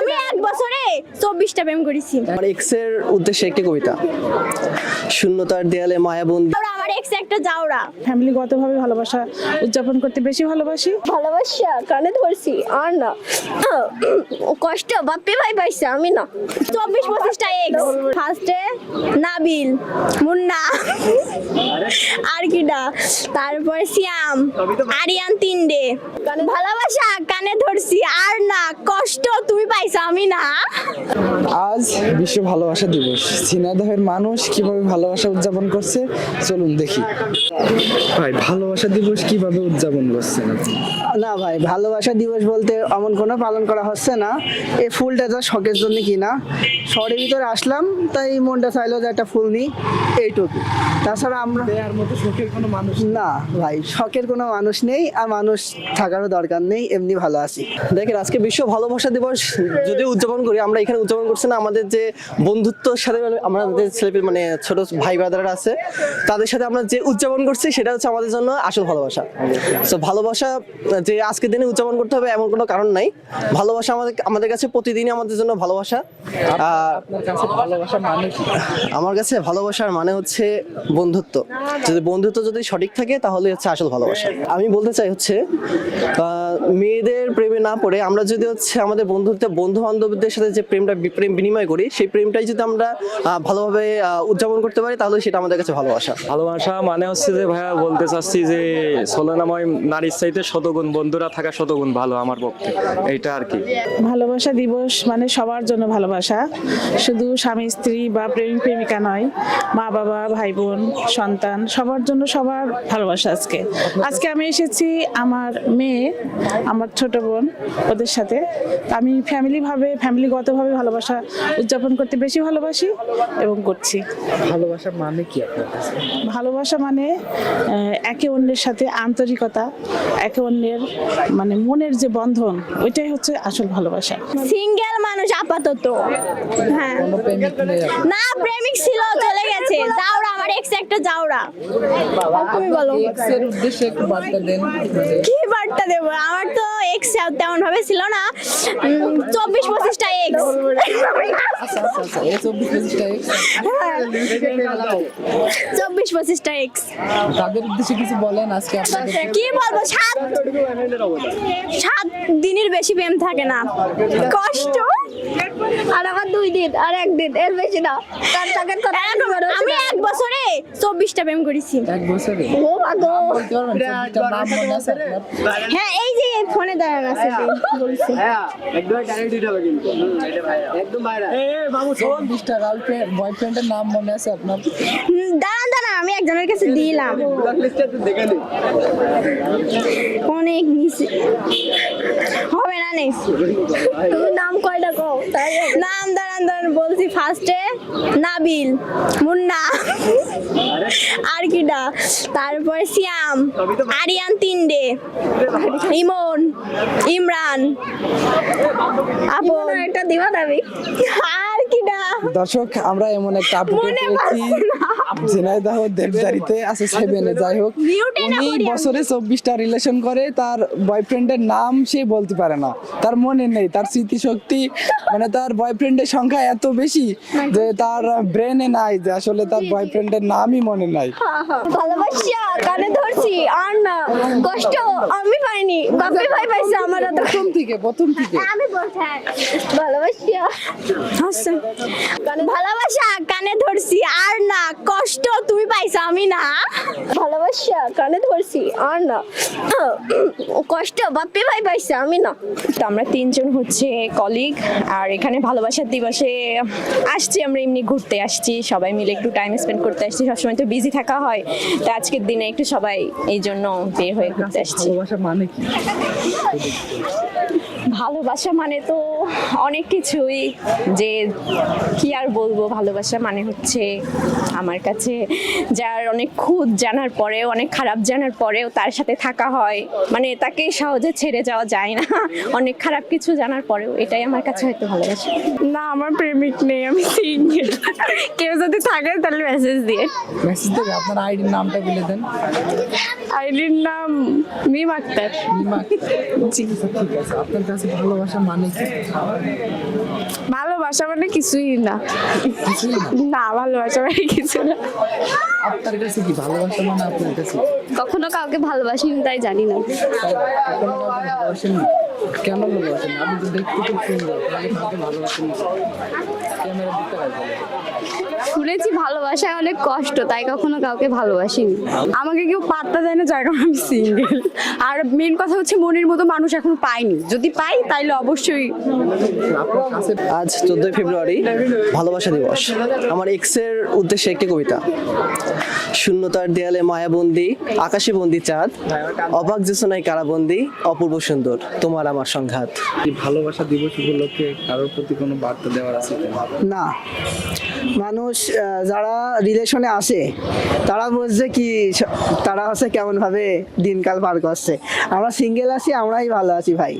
আমি এক বছরে 24টা প্রেম করেছি। আমার এক্স এর উদ্দেশ্যে একটি কবিতা। শূন্যতার দেয়ালে মায়াবন্দী। আমার এক্স একটা জাউরা। ফ্যামিলিগতভাবে ভালোবাসা উদযাপন করতে বেশি ভালোবাসি। ভালোবাসা কানে ধরছি আর না কষ্ট বাপ্পি ভাই পাইছে আমি না। 24-25টা এক্স। ফার্স্টে নাবিল, মুন্না আর কিডা, তারপরে সিয়াম, আরিয়ান, তিনডে। ভালোবাসা কানে ধরছি আর না কষ্ট তুমি পাইছো আমি না। আজ বিশ্ব ভালোবাসা দিবস। ঝিনাইদহের মানুষ কিভাবে ভালোবাসা উদযাপন করছে চলুন দেখি। ভাই, ভালোবাসা দিবস কিভাবে উদযাপন করছেন আপনি? না ভাই, ভালোবাসা দিবস বলতে এমন কোনো পালন করা হচ্ছে না। এই ফুলটা তো শখের জন্য কিনা, শহরের ভিতরে আসলাম তাই মনটা চাইলো যে একটা ফুল নিই, এইটুকু। তাছাড়া আমরা দেয়ার মতো শখের কোনো মানুষ না ভাই, শখের কোনো মানুষ নেই আর মানুষ থাকারও দরকার নেই, এমনি ভালো আছি। দেখেন, আজকে বিশ্ব ভালোবাসা দিবস যদি উদযাপন করি, আমরা এখানে উদযাপন করছি না আমাদের যে বন্ধুত্বর সাথে, আমাদের ছেলেপেলে মানে ছোট ভাই ব্রাদাররা আছে তাদের সাথে আমরা যে উদযাপন করছি সেটা হচ্ছে আমাদের জন্য আসল ভালোবাসা। তো ভালোবাসা যে আজকের দিনে উদযাপন করতে হবে এমন কোনো কারণ নাই। ভালোবাসা আমাদের কাছে প্রতিদিনই আমাদের জন্য ভালোবাসা। আপনার কাছে ভালোবাসা মানে কি? আমার কাছে ভালোবাসার মানে হচ্ছে বন্ধুত্ব। যদি বন্ধুত্ব যদি সঠিক থাকে তাহলে হচ্ছে আসল ভালোবাসা। আমি বলতে চাই হচ্ছে মেয়েদের প্রেমে না পড়ে আমরা যদি হচ্ছে আমাদের বন্ধু বান্ধবদের সাথে যে প্রেম বিনিময় করি, সেই প্রেমটাই যদি আমরা ভালোভাবে উদযাপন করতে পারি তাহলে সেটা আমাদের কাছে ভালোবাসা। ভালোবাসা মানে হচ্ছে যে ভাইয়া বলতে চাচ্ছি যে ছলনাময় নারীর চাইতে শতগুণ বন্ধুরা থাকা শতগুণ ভালো আমার পক্ষে, এইটা আর কি। ভালোবাসা দিবস মানে সবার জন্য ভালোবাসা, শুধু স্বামী স্ত্রী বা প্রেমিক প্রেমিকা নয়, মা বাবা, ভাই বোন, সন্তান, সবার জন্য সবার ভালোবাসা। আজকে আমি এসেছি আমার মেয়ে, আমার ছোট বোন, ওদের সাথে। আমি ফ্যামিলিগতভাবে ভালোবাসা উদযাপন করতে বেশি ভালোবাসি এবং করছি। ভালোবাসা মানে কি আপনার কাছে? ভালোবাসা মানে একে অন্যের সাথে আন্তরিকতা, একে অন্যের মানে মনের যে বন্ধন, ওইটাই হচ্ছে আসল ভালোবাসা। সিঙ্গেল মানুষ আপাতত। হ্যাঁ, কোনো প্রেমিক নেই আপনার? না প্রেমিক ছিল, চলে গেছে। জাউরা, আমার এক্স একটা জাউরা। তুমি বলো এক্সের উদ্দেশ্যে একটু বার্তা দেন। কি বার্তা দেবো, আমার তো এক্স তেমন ভাবে ছিল না। 24-25টা এক্স। আচ্ছা, এই 24-25টা এক্স 24-25টা এক্স। তাদের উদ্দেশ্যে কিছু বলেন আজকে আপনাদের। কি বলবো, 7 দিনের বেশি প্রেম থাকে না, কষ্ট। আর আমার 2 দিন আর 1 দিন, এর বেশি না। আমি এক বছরে 24টা প্রেম করেছি। এক বছরে? ও মাগো, বলতে পারবেন 24টা নাম মনে আছে আপনার? হ্যাঁ এই যে ফোনে দাঁড়ান আছে বলছি। 24টা গার্লফ্রেন্ড বয়ফ্রেন্ডের নাম মনে আছে আপনার? দাঁড়ান আমি একজনের কাছে দিলাম, অনেক নিচে হবে না। নেই তুমি নাম কয়টা কও? নাম দাঁড়ান বলছি। ফার্স্টে নাবিল, মুন্না আর কিডা, তারপরে সিয়াম, আরিয়ান, তিনডে, ইমন, ইমরান, আপন, একটা দিবা দাবি আর কিডা। দর্শক, আমরা এমন একটা আপডেট পেয়েছি ঝিনাইদহ দেবদারিতে আছে 7-এ। যাই হোক, উনি বছরে 24টা রিলেশন করে, তার বয়ফ্রেন্ডের নাম সে বলতে পারে না, তার মনে নেই, তার স্মৃতিশক্তি মানে তার বয়ফ্রেন্ডের সংখ্যা এত বেশি যে তার ব্রেনে নাই যে আসলে তার বয়ফ্রেন্ডের নামই মনে নাই। ভালোবাসা কানে ধরছি আর না কষ্ট আমি পাইনি, বাপি ভাই পাইছে আমার। প্রথম থেকে আমি বলছি ভালোবাসা হাসছেন, ভালোবাসা কানে ধরছি আর না কষ্ট তুমি পাইছো আমি না। ভালোবাসা কানে ধরছি আর না কষ্ট বাপি ভাই পাইছে আমি না। তো আমরা 3 জন হচ্ছে কলিগ, আর এখানে ভালোবাসার দিবসে আসছি আমরা এমনি ঘুরতে আসছি, সবাই মিলে একটু টাইম স্পেন্ড করতে আসছি। সবসময় তো বিজি থাকা হয়, তো আজকের দিনে একটু সবাই এই জন্য বের হয়ে ঘুরতে আসছি। ভালোবাসা মানে কি? ভালোবাসা মানে তো অনেক কিছুই, যে কি আর বলবো। ভালোবাসা মানে হচ্ছে আমার কাছে যার অনেক খুদ জানার পরেও, অনেক খারাপ জানার পরেও তার সাথে থাকা হয়, মানে তাকে সহজে ছেড়ে যাওয়া যায় না অনেক খারাপ কিছু জানার পরেও, এটাই আমার কাছে হয়তো ভালোবাসা। না, আমার প্রেমিক নেই, আমি সিঙ্গেল। কেউ যদি থাকে তাহলে মেসেজ দিয়ে। মেসেজ দেবে? আপনার আইডির নামটা বলে দেন। আইডির নাম মিম আক্তার। মিমা। জি, ঠিক আছে। আপনার কাছে কাছে ভালোবাসা মানে কি? ভালোবাসা মানে কিছুই না, কিছুই না। না ভালোবাসা মানে কিছু না। আপনার কাছে কি ভালোবাসা মানে? আপনার কাছে কখনো কাউকে ভালোবাসিনি তাই জানি না। কখনো কাউকে ভালোবাসেন না? কেন ভালোবাসেন না? আপনি তো দেখতে খুব সুন্দর, তাহলে কাউকে ভালোবাসেন না? ক্যামেরা দিতে পারবেন। শুনেছি ভালোবাসা অনেক কষ্ট, তাই কখনো কাউকে ভালোবাসিনি। আমাকে কেউ পাত্তা দেয় না, যার কারণে আমি সিঙ্গেল। আর মেন কথা হচ্ছে মনের মতো মানুষ এখনো পাইনি, যদি পাই তাইলে অবশ্যই। আপনার কাছে আজ 14 ফেব্রুয়ারি ভালোবাসা দিবস। আমার এক্সের উদ্দেশ্যে একটি কবিতা। শূন্যতার দেয়ালে মায়াবন্দি, আকাশে বন্দি চাঁদ, অবাক জোছনায় কারাবন্দি, অপূর্ব সুন্দর তোমার আমার সংঘাত। এই ভালোবাসা দিবস উপলক্ষে কারোর প্রতি কোনো বার্তা দেওয়ার আছে কিনা? না, মানুষ যারা রিলেশনে আসে তারা বুঝছে কি তারা হচ্ছে কেমন ভাবে দিনকাল পার করছে। আমরা সিঙ্গেল আছি, আমরাই ভালো আছি ভাই।